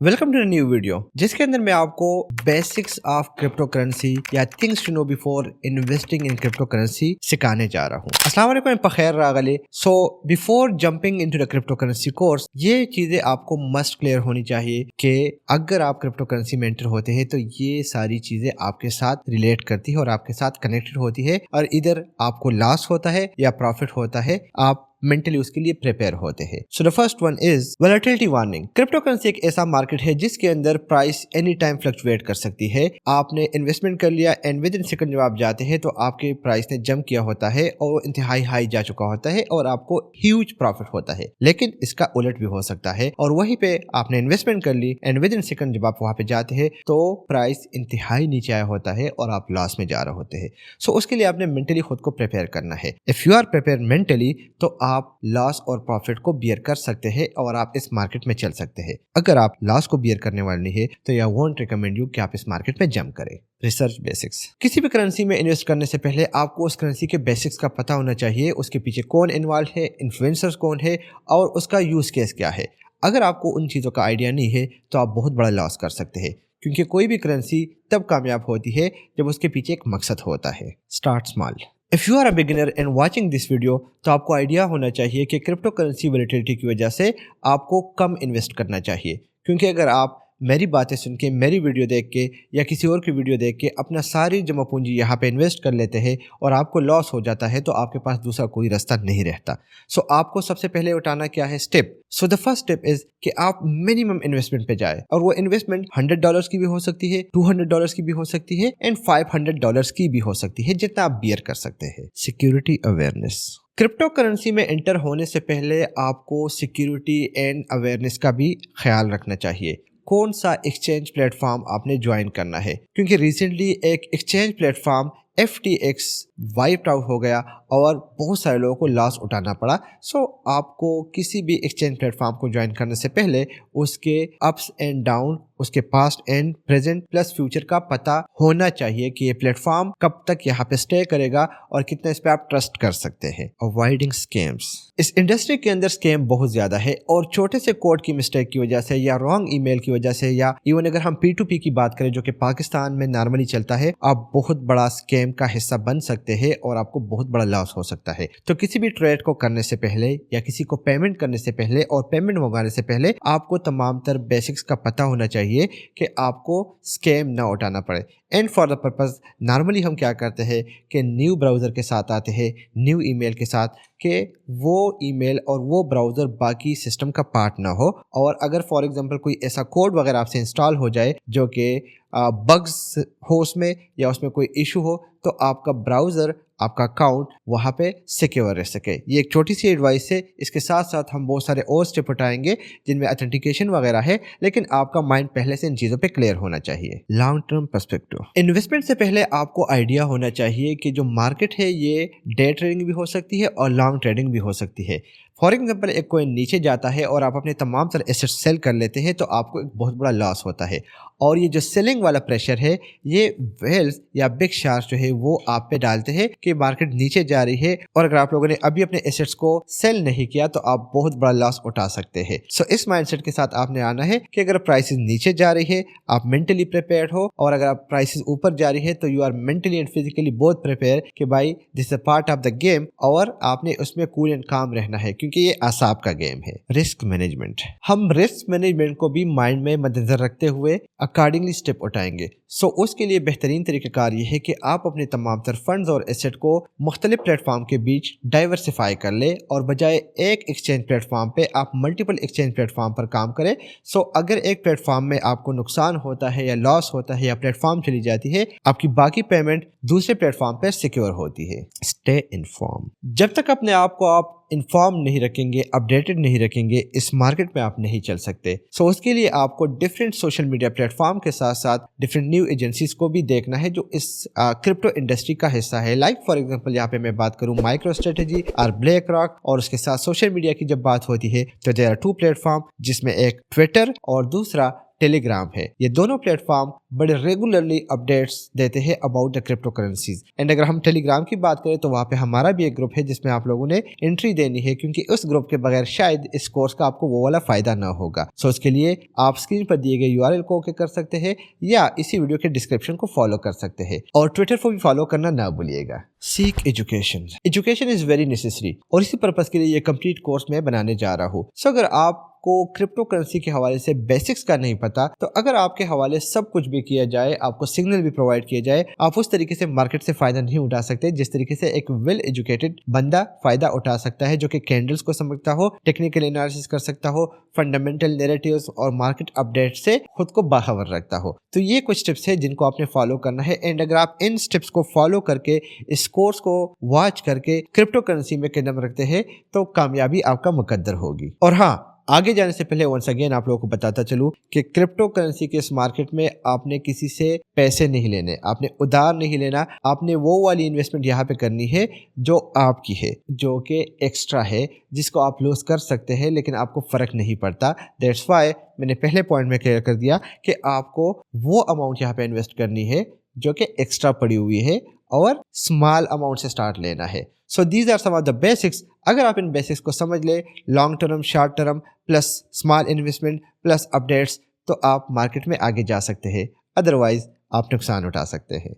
Welcome to new video जिसके अंदर मैं आपको बेसिक्स ऑफ क्रिप्टो करेंसी या things to know before investing in crypto currency सिखाने जा रहा हूँ। अस्सलाम वालेकुम, बखैर रागले। So before jumping into the crypto currency course, ये चीजें आपको मस्ट क्लियर होनी चाहिए कि अगर आप क्रिप्टो करेंसी में एंटर होते हैं तो ये सारी चीजें आपके साथ रिलेट करती है और आपके साथ कनेक्टेड होती है, और इधर आपको लॉस होता है या प्रॉफिट होता है, आप मेंटली उसके लिए प्रिपेयर होते हैं। So the first one is volatility warning. Crypto currency एक ऐसा मार्केट है जिसके अंदर प्राइस एनी टाइम फ्लक्चुएट कर सकती है। आपने इन्वेस्टमेंट कर लिया एंड विद इन सेकंड जब आप जाते हैं तो आपके प्राइस ने जंप किया होता है और वो इंतहाई हाई जा चुका होता है और आपको ह्यूज प्रॉफिट होता है। लेकिन इसका उलट भी हो सकता है और वहीं पे आपने इन्वेस्टमेंट कर ली एंड विद इन सेकंड जब आप वहां पे जाते हैं तो प्राइस इंतहाई नीचे आया होता है और आप लॉस में जा रहे होते हैं। सो उसके लिए आपने मेंटली खुद को प्रिपेयर करना है। If you are prepare mentally तो आप लॉस और प्रॉफिट को बियर कर सकते हैं और आप इस मार्केट में चल सकते हैं। अगर आप लॉस को बियर करने वाले नहीं है तो आई वोंट रिकमेंड यू कि आप इस मार्केट में जंप करें। Research basics. किसी भी करेंसी में इन्वेस्ट करने से पहले आपको उस करेंसी के बेसिक्स का पता होना चाहिए, उसके पीछे कौन इन्वॉल्व है, इन्फ्लुएंसर्स कौन है और उसका यूज केस क्या है। अगर आपको उन चीज़ों का आइडिया नहीं है तो आप बहुत बड़ा लॉस कर सकते हैं, क्योंकि कोई भी करेंसी तब कामयाब होती है जब उसके पीछे एक मकसद होता है। Start small. If you are a beginner and watching this video तो आपको आइडिया होना चाहिए कि क्रिप्टो करेंसी वोलेटिलिटी की वजह से आपको कम इन्वेस्ट करना चाहिए, क्योंकि अगर आप मेरी बातें सुन के, मेरी वीडियो देख के या किसी और की वीडियो देख के अपना सारी जमा पूंजी यहाँ पे इन्वेस्ट कर लेते हैं और आपको लॉस हो जाता है तो आपके पास दूसरा कोई रास्ता नहीं रहता। सो आपको सबसे पहले उठाना क्या है, step. So the first step is कि आप मिनिमम इन्वेस्टमेंट पे जाए, और वो इन्वेस्टमेंट $100 की भी हो सकती है, $200 की भी हो सकती है एंड $500 की भी हो सकती है, जितना आप बियर कर सकते हैं। Security awareness. क्रिप्टो करेंसी में एंटर होने से पहले आपको सिक्योरिटी एंड अवेयरनेस का भी ख्याल रखना चाहिए। कौन सा एक्सचेंज प्लेटफॉर्म आपने ज्वाइन करना है, क्योंकि रिसेंटली एक exchange platform FTX wipe out हो गया और बहुत सारे लोगों को लॉस उठाना पड़ा। सो आपको किसी भी एक्सचेंज प्लेटफॉर्म को ज्वाइन करने से पहले उसके अप्स एंड डाउन, उसके past and present plus future का पता होना चाहिए कि ये प्लेटफॉर्म कब तक यहाँ पे स्टे करेगा और कितना इस पे आप ट्रस्ट कर सकते हैं। Avoiding scams. इस इंडस्ट्री के अंदर स्कैम बहुत ज्यादा है और छोटे से कोड की मिस्टेक की वजह से या रॉन्ग ईमेल की वजह से या इवन अगर हम P2P की बात करें जो कि पाकिस्तान में नॉर्मली चलता है, आप बहुत बड़ा स्कैम का हिस्सा बन सकते हैं और आपको बहुत बड़ा लॉस हो सकता है। तो किसी भी ट्रेड को करने से पहले या किसी को पेमेंट करने से पहले और पेमेंट मंगाने से पहले आपको तमाम तर बेसिक्स का पता होना चाहिए कि आपको स्कैम ना उठाना पड़े। And for the purpose normally हम क्या करते हैं कि न्यू ब्राउज़र के साथ आते हैं, न्यू ईमेल के साथ, कि वो ईमेल और वो ब्राउज़र बाकी सिस्टम का पार्ट ना हो, और अगर फॉर एग्जांपल कोई ऐसा कोड वगैरह आपसे इंस्टॉल हो जाए जो कि बग्स हो उसमें या उसमें कोई इशू हो तो आपका ब्राउज़र, आपका अकाउंट वहाँ पे सिक्योर रह सके। ये एक छोटी सी एडवाइस है। इसके साथ साथ हम बहुत सारे और स्टेप उठाएंगे जिनमें ऑथेंटिकेशन वगैरह है, लेकिन आपका माइंड पहले से इन चीज़ों पे क्लियर होना चाहिए। Long term perspective. इन्वेस्टमेंट से पहले आपको आइडिया होना चाहिए कि जो मार्केट है ये डे ट्रेडिंग भी हो सकती है और लॉन्ग ट्रेडिंग भी हो सकती है। फॉर एग्जाम्पल एक कोइन नीचे जाता है और आप अपने तमाम तरह एसेट्स सेल कर लेते हैं तो आपको एक बहुत बड़ा लॉस होता है, और ये जो सेलिंग वाला प्रेशर है ये वेल्स या बिग शार्क्स जो है वो आप पे डालते हैं कि मार्केट नीचे जा रही है, और अगर आप लोगों ने अभी अपने एसेट्स को सेल नहीं किया तो आप बहुत बड़ा लॉस उठा सकते हैं। सो इस माइंडसेट के साथ आपने आना है कि अगर प्राइसेस नीचे जा रही है आप मेंटली प्रिपेयर्ड हो, और अगर आप प्राइसेस ऊपर जा रही है तो you are mentally and physically both prepare कि भाई this is a part of the game, और आपने उसमें कूल एंड काम रहना है क्योंकि ये आसाब का गेम है। Risk management. हम रिस्क मैनेजमेंट को भी माइंड में मद्देनजर रखते हुए अकॉर्डिंगली स्टेप उठाएंगे। सो उसके लिए बेहतरीन तरीक़ाकार ये है कि आप अपने तमाम तर फंड्स और एसेट को मुख्तलिफ प्लेटफॉर्म के बीच डाइवर्सिफाई कर ले, और बजाय एक एक्सचेंज प्लेटफॉर्म पे आप मल्टीपल एक्सचेंज प्लेटफॉर्म पर काम करें। सो अगर एक प्लेटफॉर्म में आपको नुकसान होता है या लॉस होता है या प्लेटफॉर्म चली जाती है, आपकी बाकी पेमेंट दूसरे प्लेटफॉर्म पर सिक्योर होती है। Stay inform. जब तक अपने आप को आप इन्फॉर्म नहीं रखेंगे, अपडेटेड नहीं रखेंगे, इस मार्केट में आप नहीं चल सकते। सो उसके लिए आपको डिफरेंट सोशल मीडिया प्लेटफॉर्म के साथ साथ डिफरेंट न्यू एजेंसीज को भी देखना है जो इस क्रिप्टो इंडस्ट्री का हिस्सा है। लाइक फॉर एग्जांपल यहाँ पे मैं बात करूँ माइक्रो स्ट्रेटेजी और ब्लैक रॉक, और उसके साथ सोशल मीडिया की जब बात होती है तो देयर आर 2 प्लेटफॉर्म, जिसमें एक ट्विटर और दूसरा टेलीग्राम है। ये दोनों प्लेटफॉर्म बड़े रेगुलरली अपडेट्स देते हैं about the crypto currencies. And अगर हम टेलीग्राम की बात करें तो वहाँ पे हमारा भी एक ग्रुप है जिसमें आप लोगों ने एंट्री देनी है, क्योंकि उस ग्रुप के बगैर शायद इस कोर्स का आपको वो वाला फायदा ना होगा। सो इसके लिए आप स्क्रीन पर दिए गए URL को ओके कर सकते हैं या इसी वीडियो के डिस्क्रिप्शन को फॉलो कर सकते हैं, और ट्विटर को भी फॉलो करना ना भूलिएगा। Seek education. Education is very necessary, और इसी पर्पस के लिए ये कंप्लीट कोर्स मैं बनाने जा रहा हूँ। सो अगर आपको क्रिप्टो करेंसी के हवाले से बेसिक्स का नहीं पता, तो अगर आपके हवाले सब कुछ भी किया जाए, आपको सिग्नल भी प्रोवाइड किया जाए, आप उस तरीके से मार्केट से फायदा नहीं उठा सकते जिस तरीके से एक वेल एजुकेटेड बंदा फायदा उठा सकता है, जो कि कैंडल्स को समझता हो, टेक्निकल एनालिसिस कर सकता हो, फंडामेंटल नैरेटिव्स और मार्केट अपडेट से खुद को बाखबर रखता हो। तो ये कुछ स्टेप्स है जिनको आपने फॉलो करना है। एंड अगर आप इन स्टेप्स को फॉलो करके इस कोर्स को वॉच करके क्रिप्टो करेंसी में कदम रखते हैं तो कामयाबी आपका मुकद्दर होगी। और हाँ, आगे जाने से पहले वंस अगेन आप लोगों को बताता चलूं कि क्रिप्टो करेंसी के इस मार्केट में आपने किसी से पैसे नहीं लेने, आपने उधार नहीं लेना, आपने वो वाली इन्वेस्टमेंट यहाँ पे करनी है जो आपकी है, जो कि एक्स्ट्रा है, जिसको आप लूज कर सकते हैं लेकिन आपको फर्क नहीं पड़ता। दैट्स वाई मैंने पहले पॉइंट में क्लियर कर दिया कि आपको वो अमाउंट यहाँ पे इन्वेस्ट करनी है जो कि एक्स्ट्रा पड़ी हुई है और स्मॉल अमाउंट से स्टार्ट लेना है। So these are some of the basics. अगर आप इन बेसिक्स को समझ ले, long term, short term plus small investment plus updates, तो आप मार्केट में आगे जा सकते हैं, अदरवाइज आप नुकसान उठा सकते हैं।